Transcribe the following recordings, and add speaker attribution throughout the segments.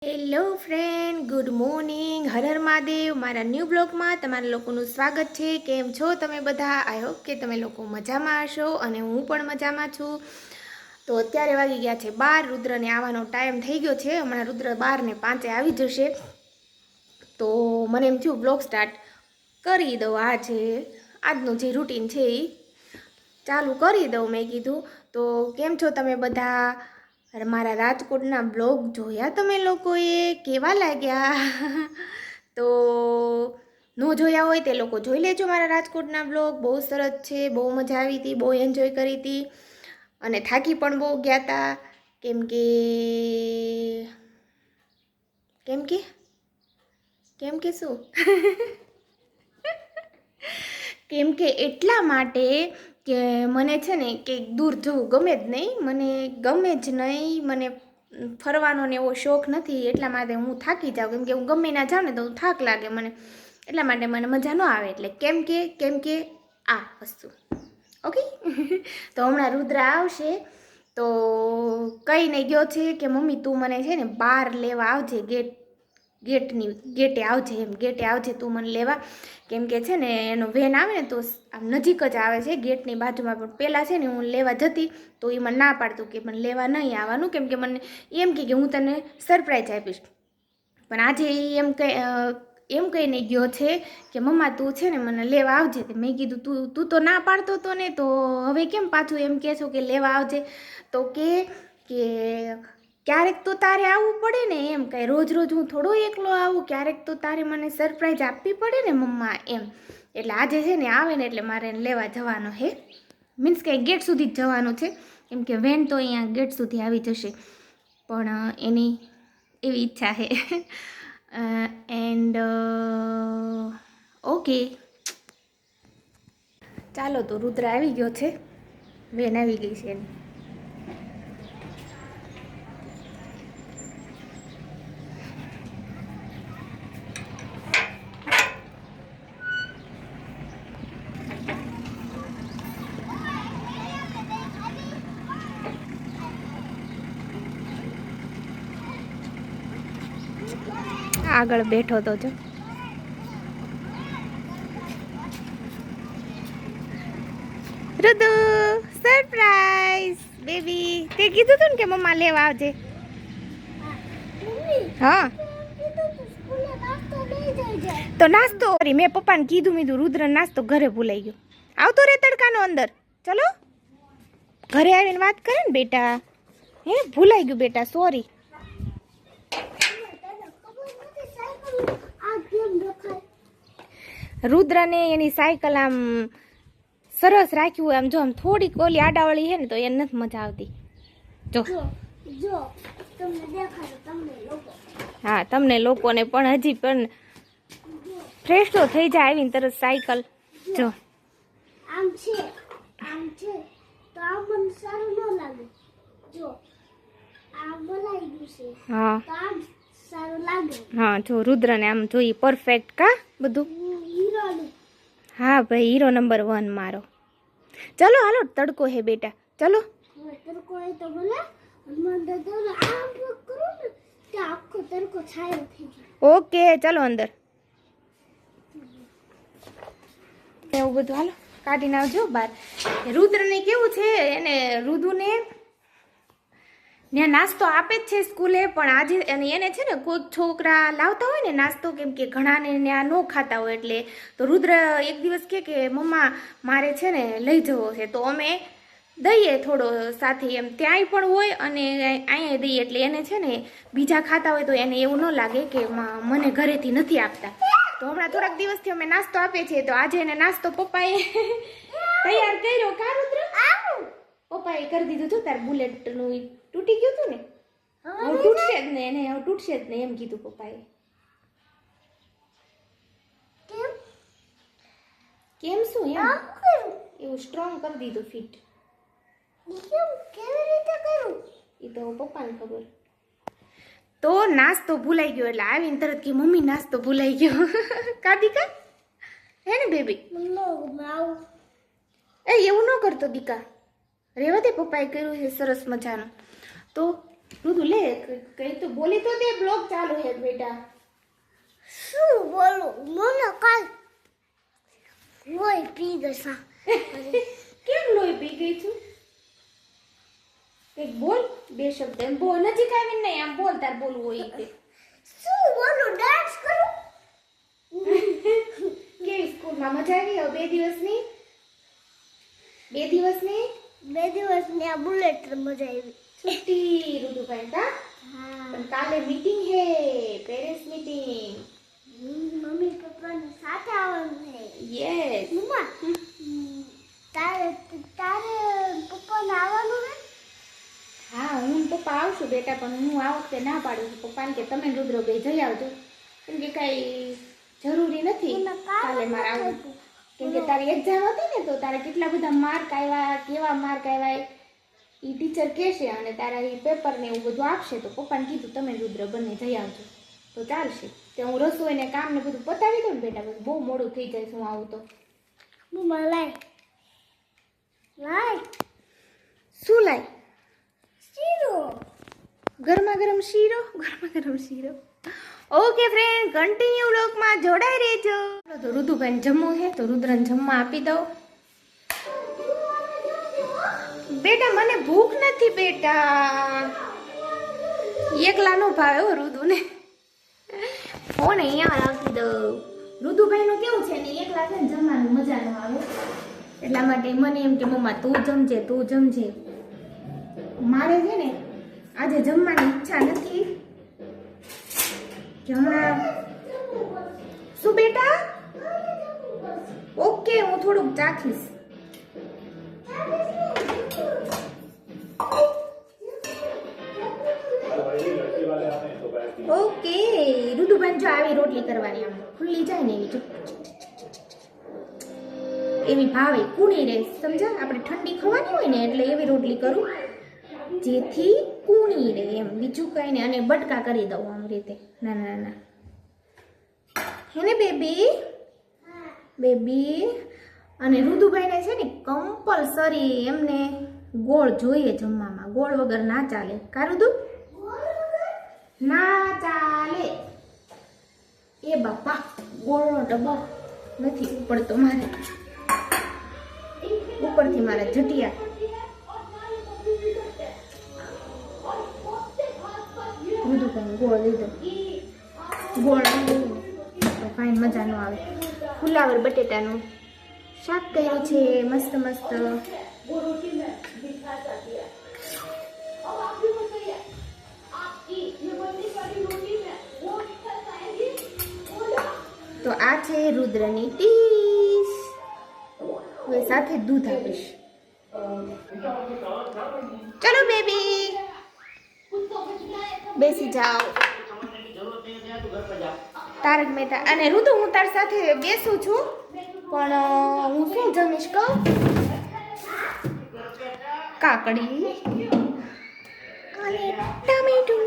Speaker 1: Hello friend, good morning. હર હર મહાદેવ. મારા ન્યૂ બ્લોગમાં તમારા લોકોનું સ્વાગત છે. કેમ છો તમે બધા? આઈ હોપ કે તમે લોકો મજામાં હશો અને હું પણ મજામાં છું. તો અત્યારે વાગી ગયા છે 12. રુદ્રને આવવાનો ટાઈમ થઈ ગયો છે. હમણાં રુદ્ર 12:05 આવી જશે. તો મને એમ થયું બ્લોગ સ્ટાર્ટ કરી દઉં. આજનું જે રૂટીન છે એ ચાલુ કરી દઉં. મેં કીધું તો કેમ છો તમે બધા? મારા રાજકોટના બ્લોગ જોયા તમે લોકોએ? કેવા લાગ્યા? તો ન જોયા હોય તે લોકો જોઈ લેજો મારા રાજકોટના બ્લોગ. બહુ સરસ છે, બહુ મજા આવી હતી, બહુ એન્જોય કરી હતી અને થાકી પણ બહુ ગયા હતા. કેમ કે શું કેમ કે એટલા માટે કે મને છે ને કે દૂર જવું ગમે જ નહીં. મને ફરવાનો ને એવો શોખ નથી. એટલા માટે હું થાકી જાઉં. કેમ કે હું ગમે ના જાઉં ને તો થાક લાગે મને. એટલા માટે મને મજા ન આવે. એટલે કેમ કે આ વસ્તુ ઓકે. તો હમણાં રુદ્ર આવશે તો કહીને ગયો છે કે મમ્મી તું મને છે ને બહાર લેવા આવજે, ગેટે આવજે તું મને લેવા. કેમ કે છે ને એનો વેન આવે ને તો આમ નજીક જ આવે છે, ગેટની બાજુમાં. પણ પહેલાં છે ને હું લેવા જતી તો એ મને ના પાડતું કે મને લેવા નહીં આવવાનું. કેમ કે મને એમ કે હું તને સરપ્રાઈઝ આપીશ. પણ આજે એમ કહીને ગયો છે કે મમ્મા તું છે ને મને લેવા આવજે. મેં કીધું તું તો ના પાડતો હતો ને, તો હવે કેમ પાછું એમ કહેશો કે લેવા આવજે? તો કે ક્યારેક તો તારે આવવું પડે ને, એમ કાંઈ રોજ હું થોડો એકલો આવું. ક્યારેક તો તારે મને સરપ્રાઈઝ આપવી પડે ને મમ્મા, એમ. એટલે આજે છે ને આવે ને એટલે મારે એને લેવા જવાનો હે. મીન્સ કે ગેટ સુધી જ જવાનું છે. કેમ કે વેન તો અહીંયા ગેટ સુધી આવી જશે. પણ એની એવી ઈચ્છા છે. એન્ડ ઓકે, ચાલો તો રુદ્ર આવી ગયો છે, વેન આવી ગઈ છે એની. આગળ બેઠો તો જો. રુદુ સરપ્રાઈઝ બેબી. તે કીધું તું ને કે મમ્મા લેવા આવજે. હા તો નાસ્તો મેં પપ્પાને કીધું રુદ્ર નાસ્તો ઘરે ભૂલાઈ ગયો. આવતો રે તડકાનો અંદર. ચલો ઘરે આવીને વાત કરે ને બેટા. હે ભૂલાઈ ગયું બેટા, સોરી. રુદ્રને એની સાયકલ આમ સરસ રાખ્યું હોય. આમ જો આમ થોડીક ઓલી આડાવાળી છે ને તો એને નથી મજા આવતી. જો હા, તમને લોકોને પણ હજી પણ ફ્રેશ તો થઈ જાય આવીને તરત સાયકલ. જો આમ છે તો આ મને સારું ન લાગે. જો આ બોલાઈ ગયું છે. હા તો આમ સારું લાગે. હા જો રુદ્રને આમ જોઈએ પરફેક્ટ કા બધું. હા ભાઈ, હીરો નંબર 1 મારો. ચલો હાલો, તડકો હે બેટા. ચલો તડકો હે તો બોલે ઓકે ચલો અંદર. એવું બધું હાલો કાઢીને આવજો બહાર. રુદ્રને કેવું છે, એને રુદુને ત્યાં નાસ્તો આપે જ છે સ્કૂલે. પણ આજે એને છે ને કોઈક છોકરા લાવતા હોય ને નાસ્તો, કેમ કે ઘણાને ત્યાં ન ખાતા હોય. એટલે તો રુદ્ર એક દિવસ કે મમ્મા મારે છે ને લઈ જવો છે. તો અમે દઈએ થોડો સાથે, એમ ત્યાંય પણ હોય અને અહીંયા દઈએ. એટલે એને છે ને બીજા ખાતા હોય તો એને એવું ન લાગે કે મને ઘરેથી નથી આપતા. તો હમણાં થોડાક દિવસથી અમે નાસ્તો આપીએ છીએ. તો આજે એને નાસ્તો પપ્પાએ તૈયાર કર્યો. કા રુદ્ર? પપ્પાએ કરી દીધું. જો તાર બુલેટનું તૂટી ગયું હતું ને, હવે તૂટશે જ ને, એને હવે તૂટશે જ ને એમ કીધું પપ્પાએ. કેમ શું એમ એવું સ્ટ્રોંગ કરી દીધું ફિટ. કેવી રીતે કરું એ તો પપ્પાને ખબર. તો નાસ્તો ભૂલાઈ ગયો એટલે આવીને તરત કે મમ્મી નાસ્તો ભૂલાઈ ગયો. કાદિકા હે ને બેબી? એવું ન કરતો દીકા, રેવા દે. પપ્પાએ કર્યું છે સરસ મજાનું. તો રુદુ લે કઈ તો બોલી તો દે, બ્લોગ ચાલુ હે બેટા.
Speaker 2: શું બોલું? મને કાલ લોહી પી ગઈ.
Speaker 1: કેમ લોહી પી ગઈ છું? એક બોલ, બે શબ્દ એમ બોલ, નજીક આવીને નહીં, આમ બોલ, તાર બોલવું હોય તે.
Speaker 2: શું બોલું? ડાન્સ કરું?
Speaker 1: કેવી સ્કૂલમાં મજા આવી? હવે 2 દિવસની 2 દિવસની
Speaker 2: 2 દિવસની આ બુલેટ મજા આવી.
Speaker 1: છુટ્ટી રુદુભાઈ કા.
Speaker 2: હા.
Speaker 1: પણ કાલે મીટિંગ હે, પેરેન્ટ્સ મીટિંગ.
Speaker 2: મમ્મી પપ્પાને સાથે આવવાનું છે.
Speaker 1: યસ.
Speaker 2: મમ્મા તારે પપ્પાને આવવાનું છે?
Speaker 1: હા, હું પપ્પા આવશું બેટા, પણ હું આ વખતે ના પાડું છું પપ્પાને કે તમે રુદ્ર બે જઈ આવજો, કેમ કે કાંઈ જરૂરી નથી કાલે મારે આવવું, કેમ કે તારી એક્ઝામ હતી ને, તો તારે કેટલા બધા માર્ક આવ્યા, કેવા માર્ક આવ્યા એ ટીચર કહેશે, અને તારા એ પેપર ને એવું બધું આપશે, તો પપ્પાને કીધું તમે રુદ્ર બંને જઈ આવજો તો ચાલશે. તે હું રસોઈ ને કામ ને બધું પતાવી દઉં ને બેટા, બધું બહુ મોડું થઈ જાય હું આવું તો.
Speaker 2: મમ્મા લાય
Speaker 1: શું લાય?
Speaker 2: શીરો.
Speaker 1: ગરમા ગરમ શીરો. ઓકે ફ્રેન્ડ, કન્ટિન્યુ વ્લોગમાં જોડાઈ રહેજો. તો રુદુભાઈને જમવું છે, તો રુદ્રને જમવા આપી દઉં. બેટા મને ભૂખ નથી બેટા, એકલા નો ભાવે હો રુદુને. ફોન અહીંયા રાખી દઉં. રુદુભાઈનું કેવું છે ને, એકલા છે ને જમવાનું મજા ન આવે, એટલા માટે મને એમ કે મમ્મા તું જમજે. મારે છે ને આજે જમવાની ઈચ્છા નથી કે હમણાં. શું બેટા? ઓકે, હું થોડુંક ચાખીશ. ઓકે રુદુભાઈ જો આવી રોટલી કરવાની, આમ ખુલ્લી જાય ને એવી ભાવે, કૂણી રહે, સમજા? આપણે ઠંડી ખવાની હોય ને એટલે એવી રોટલી કરું જેથી કૂણી રહે એમ, બીજું કઈ નહીં. અને બટકા કરી દઉં આમ રીતે નાના. હે ને બેબી? અને રુદુભાઈને છે ને કમ્પલસરી એમને ગોળ જોઈએ જમવામાં, ગોળ વગર ના ચાલે. કા રુદુ? ના ચાલે. એ બાપા, ગોળનો ડબ્બો નથી ઉપડતો મારે, ઉપરથી મારા જટિયા. રુદુભાઈ ગોળ લીધો, ગોળ તો કાંઈ મજા ન આવે. ફુલાવર બટેટાનું શાક કર્યું છે, મસ્ત. તો આ છે રુદ્રની ડીશ. હવે સાથે દૂધ આપીશ. ચલો બેબી, બેસી જાઓ. તારક મહેતા. અને રુદુ, હું તાર સાથે બેસું છું, પણ હું શું જમીશ કહું? કાકડી અને ટામેટું.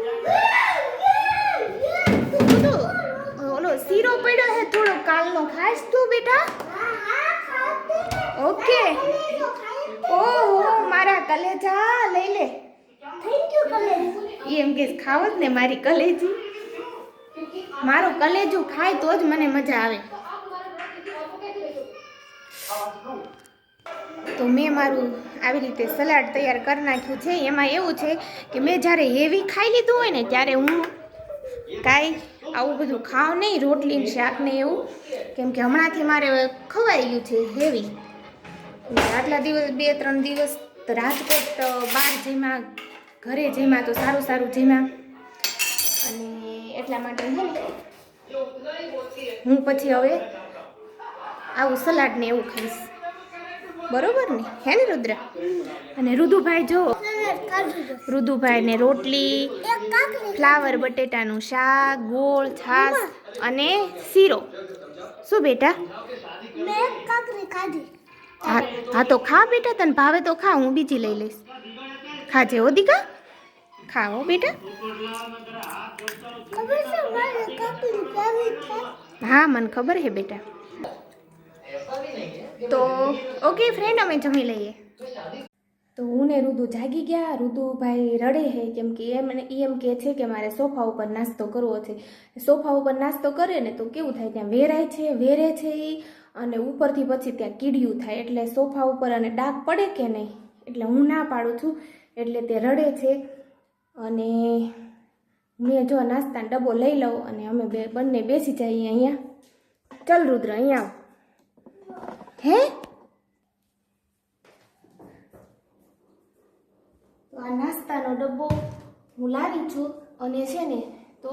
Speaker 1: ઓલો શીરો પડ્યો છે થોડો કાલનો, ખાઈશ તું બેટા? ઓકે. ઓહો મારા કલેજા, લઈ લે.
Speaker 2: Thank you કલેજ.
Speaker 1: એમ કે ખાવ જ ને મારી કલેજી. મારું કલેજું ખાય તો જ મને મજા આવે. તો મેં મારું આવી રીતે સલાડ તૈયાર કરી નાખ્યું છે. એમાં એવું છે કે મેં જ્યારે હેવી ખાઈ લીધું હોય ને ત્યારે હું કાંઈ આવું બધું ખાવ નહીં, રોટલી ને શાક ને એવું, કેમ કે હમણાંથી મારે ખવાઈ ગયું છે હેવી. આટલા દિવસ 2-3 દિવસ રાજકોટ બહાર જમ્યા, ઘરે જમ્યા તો સારું જમ્યા, અને એટલા માટે હું પછી હવે આવું સલાડ ને એવું ખાઈશ. બરોબર ને? હે ને રુદ્ર? અને રુદુભાઈ જો, રુદુભાઈને રોટલી, ફ્લાવર બટેટાનું શાક, ગોળ, છાશ અને શીરો. શું બેટા?
Speaker 2: મેં કાકરી ખાધી.
Speaker 1: હા તો ખા બેટા, તને ભાવે તો ખા, હું બીજી લઈ લઈશ. ખાજે હો દીકા, ખાઓ બેટા.
Speaker 2: ખબર છે મારે કાકરી ખાવી છે?
Speaker 1: હા મને ખબર છે બેટા. તો ઓકે ફ્રેન્ડ, અમે જમી લઈએ. તો હું ને ઋતુ જાગી ગયા. ઋતુભાઈ રડે છે કેમ કે એમ કહે છે કે મારે સોફા ઉપર નાસ્તો કરવો છે. સોફા ઉપર નાસ્તો કરે ને તો કેવું થાય, ત્યાં વેરે છે એ, અને ઉપરથી પછી ત્યાં કીડિયું થાય, એટલે સોફા ઉપર અને ડાઘ પડે કે નહીં, એટલે હું ના પાડું છું, એટલે તે રડે છે. અને મેં જો નાસ્તાનો ડબ્બો લઈ લઉં અને અમે બંને બેસી જઈએ અહીંયા. ચલ રુદ્ર અહીંયા આવ. હે તો આ નાસ્તાનો ડબ્બો હું લાવી છું અને છે ને તો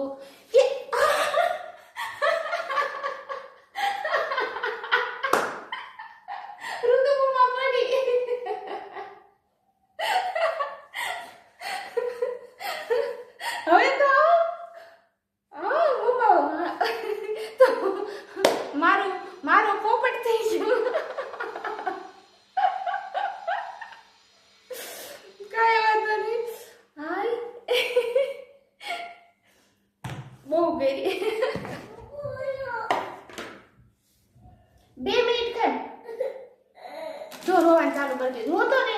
Speaker 1: મારો પોપટ થઈ ગયો. કાંઈ વાંધો નહીં. હાય બહુ ગઈ. 2 મિનિટ કર. જો રોવાનું ચાલુ કરી દે. રોતો ને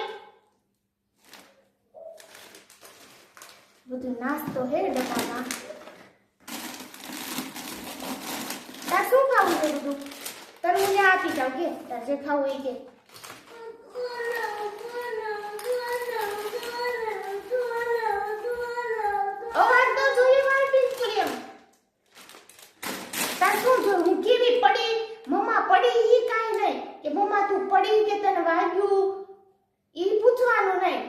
Speaker 1: બધું નાસ્તો હે ડબ્બામાં. તાર શું ખાવું છે બધું? તાર હું ત્યાં આપી જાઉં કે તાર જે ખાવું એ કે. અવાજ તો જોઈએ મારી પ્રિયમ. તાર શું જોયું? હું કેવી પડી? મમ્મા પડી ઈ કાંઈ નહીં કે મમ્મા તું પડી કે તને વાગ્યું ઈ પૂછવાનું નહીં.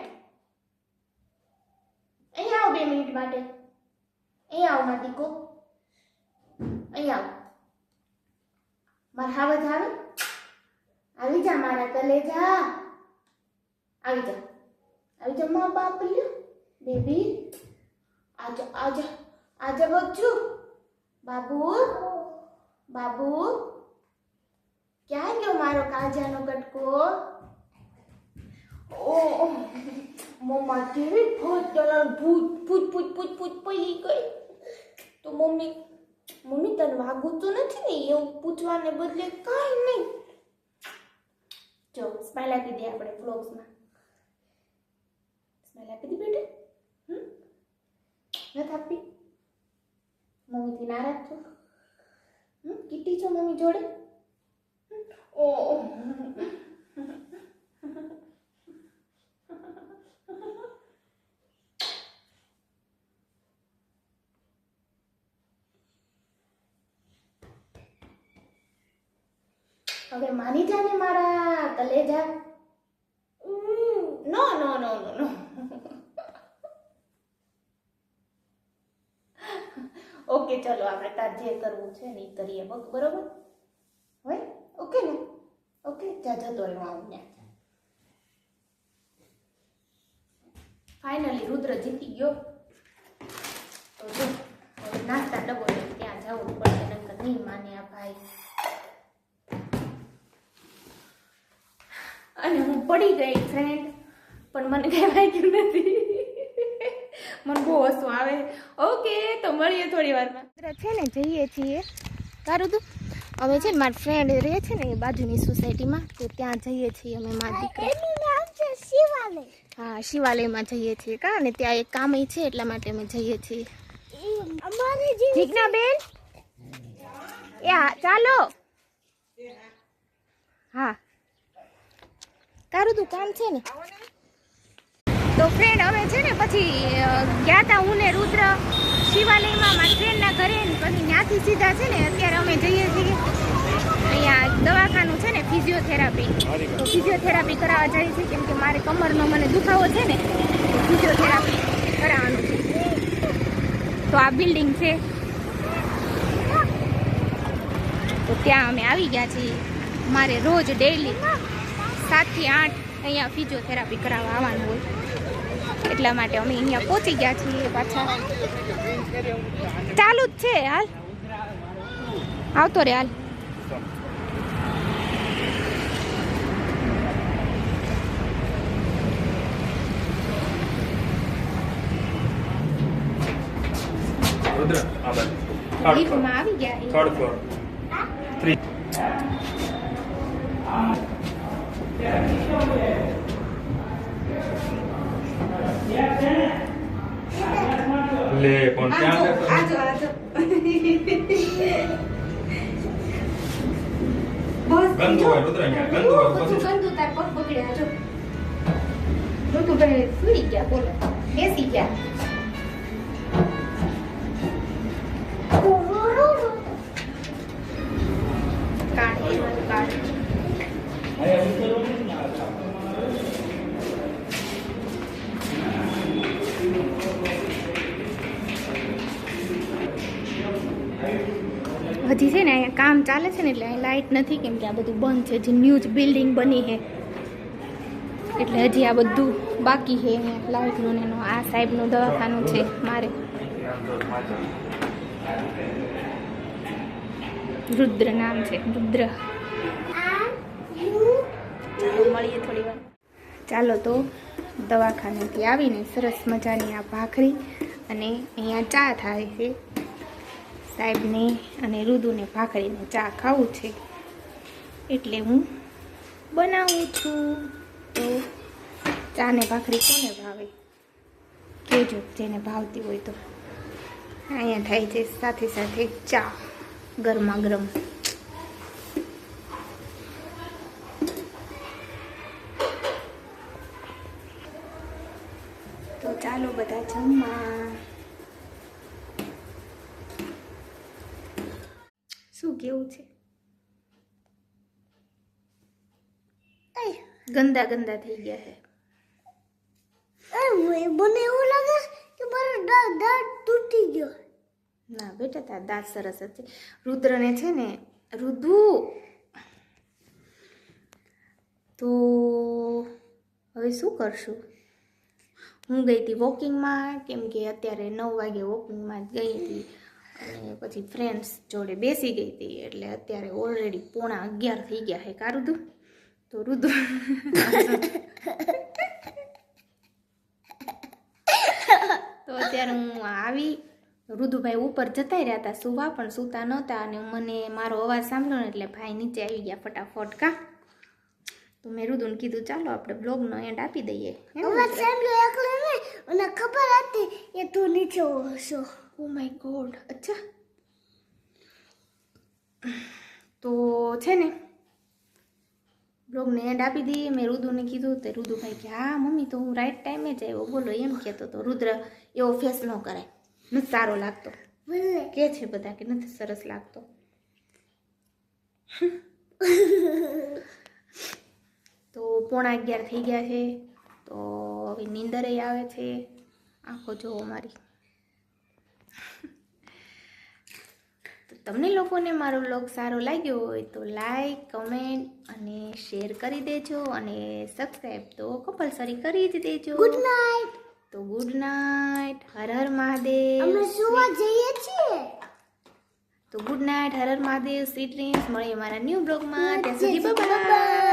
Speaker 1: અહીંયા આવ 2 મિનિટ માટે. અહીંયા આવ મારા દીકો. અહીંયા આવ. મારા હાવજ આવે? આવી જા મારા કલેજા. આવી જા. આવી જા મા બાપ લ્યો. બેબી આજા આજા આજા બચ્ચુ. બાબુ બાબુ ક્યાં ગયો મારો કાજાનો કટકો? ઓ મમ્મા કેવી ભૂત પડી ગઈ. તો મમ્મી તને વાગું તો નથી ને એવું પૂછવાને બદલે કાંઈ નહીં. જો સ્માઈલ આપી દે આપણે વ્લોગ્સમાં. સ્માઈલ આપી દે બેટા. નથી આપી? મમ્મીથી નારાજ છો? કીટી છો મમ્મી જોડે? ઓ હવે માની જા ને મારા કલેજા. નો નો નો નો નો. ઓકે ચલો આપણે તાર જે કરવું છે ને એ કરીએ. બરોબર હોય? ઓકે ને? ઓકે જા જતો રહ્યો આવું ને. ફાઇનલી રુદ્ર જીતી ગયો. તો જો હવે નાસ્તા ડબ્બો લઈને ત્યાં જવું પડશે, નકર નહીં માને આ ભાઈ. અને હું પડી ગઈ ફ્રેન્ડ, પણ મને કઈ વાગ્યું નથી. મને બહુ હસવું આવે. ઓકે તો મળીએ થોડી વારમાં. છે ને જઈએ છીએ તારું તું. અમે છે ને મારી ફ્રેન્ડ રહે છે ને એ બાજુની સોસાયટીમાં, તો ત્યાં જઈએ છીએ અમે મારી દીકરી.
Speaker 2: એનું નામ છે શિવાલય.
Speaker 1: હા શિવાલયમાં જઈએ છીએ કા, ને ત્યાં એક કામ છે એટલા માટે અમે જઈએ છીએ.
Speaker 2: અમારી જે
Speaker 1: જીજ્ઞા બેન એ હા ચાલો. હા તારું તું કામ છે ને. તો ફ્રેન્ડ અમે છે ને પછી ગયા હતા હું ને રુદ્ર શિવાલયમાં મારી ફ્રેન્ડના ઘરે, પછી ત્યાંથી સીધા છે ને અત્યારે અમે જઈએ છીએ અહીંયા દવાખાનું છે ને ફિઝિયોથેરાપી. તો ફિઝિયોથેરાપી કરાવવા જઈએ છીએ કેમ કે મારે કમરનો મને દુખાવો છે ને, ફિઝિયોથેરાપી કરાવવાનું છે. તો આ બિલ્ડિંગ છે, તો ત્યાં અમે આવી ગયા છીએ. મારે રોજ ડેઈલી 7 થી 8 અહીંયા ફિઝિયોથેરાપી કરાવવા આવવાનું હોય, એટલા માટે અમે અહીંયા પહોંચી ગયા છીએ. પાછા ચાલુ જ છે. હાલ આવતો રે હાલ. લિફ્ટમાં આવી ગયા.
Speaker 3: Third floor 3. લે પણ ક્યાં
Speaker 1: આજો
Speaker 3: જતો?
Speaker 1: આજો બસ
Speaker 3: ગંદુ હોય રુદ્ર અહીંયા, ગંદુ હોય
Speaker 1: બધું
Speaker 3: પછી.
Speaker 1: ગંદુ તાર પગ બગડ્યા જો ઋતુભાઈ સુઈ ગયા બોલો બેસી ગયા કાઢે કાઢે હજી છે ને અહીંયા કામ ચાલે છે ને એટલે અહીં લાઇટ નથી કેમ કે આ બધું બંધ છે જે ન્યૂઝ બિલ્ડિંગ બની છે એટલે હજી આ બધું બાકી છે અહીંયા લાઇટનું ને એનું આ સાહેબનું દવાખાનું છે મારે રુદ્ર નામ છે રુદ્ર ચાલો મળીએ થોડી વાર ચાલો તો દવાખાનેથી આવીને સરસ મજાની આ ભાખરી અને અહીંયા ચા થાય છે સાહેબને અને રુદુને ભાખરીને ચા ખાવું છે એટલે હું બનાવું છું તો ચા ને ભાખરી કોને ભાવે કહેજો જેને ભાવતી હોય તો અહીંયા થાય છે સાથે સાથે ચા ગરમા ગરમ તો ચાલો બધા જમવા શું કેવું છે ગંદા ગંદા થઈ ગયા છે
Speaker 2: મને એવું લાગે કે મારો દાંત તૂટી ગયો.
Speaker 1: ના બેટા તાર દાંત સરસ જ છે રુદ્રને છે ને રુદુ તો હવે શું કરશું હું ગઈ હતી વોકિંગમાં કેમ કે અત્યારે 9 વાગે વોકિંગમાં ગઈ હતી અને પછી ફ્રેન્ડ્સ જોડે બેસી ગઈ હતી એટલે અત્યારે ઓલરેડી 11:15 થઈ ગયા છે કા રુદુ તો રુદુ તો અત્યારે હું આવી રુદુભાઈ ઉપર જતા રહ્યા હતા સુવા પણ સૂતા નહોતા અને મને મારો અવાજ સાંભળ્યો ને એટલે ભાઈ નીચે આવી ગયા ફટાફટ કા તો મેં રુદુને કીધું ચાલો આપણે બ્લોગનો એન્ડ આપી દઈએ
Speaker 2: હવે સાંભળ્યો એકલો ને મને ખબર હતી કે તું નીચે હશો.
Speaker 1: ઓ માય ગોડ અચ્છા તો છે ને બ્લોગને એન્ડ આપી દઈએ મેં રુદુને કીધું તો રુદુભાઈ કે હા મમ્મી તો હું રાઈટ ટાઈમે જ આવ્યો બોલો એમ કહેતો તો રુદ્ર એવો ફેસ ન કરાય નથી સારો લાગતો
Speaker 2: ભલે
Speaker 1: કે છે બધા કે નથી સરસ લાગતો તો 11:15 થઈ ગયા છે તો હવે નીંદરે આવે છે આંખો જોવો મારી તો તમને લોકોને મારો વ્લોગ સારો લાગ્યો હોય તો લાઈક કમેન્ટ અને શેર કરી દેજો અને સબસ્ક્રાઈબ તો કમ્પલસરી કરી જ દેજો
Speaker 2: ગુડ નાઇટ.
Speaker 1: તો ગુડ નાઇટ હર હર મહાદેવ
Speaker 2: અમે સુવા જઈએ છીએ.
Speaker 1: તો ગુડ નાઇટ હર હર મહાદેવ સ્વીટ ડ્રીમ્સ મળીએ મારા ન્યૂ બ્લોગમાં ત્યાં સુધી
Speaker 2: Bye
Speaker 1: બાય
Speaker 2: bye.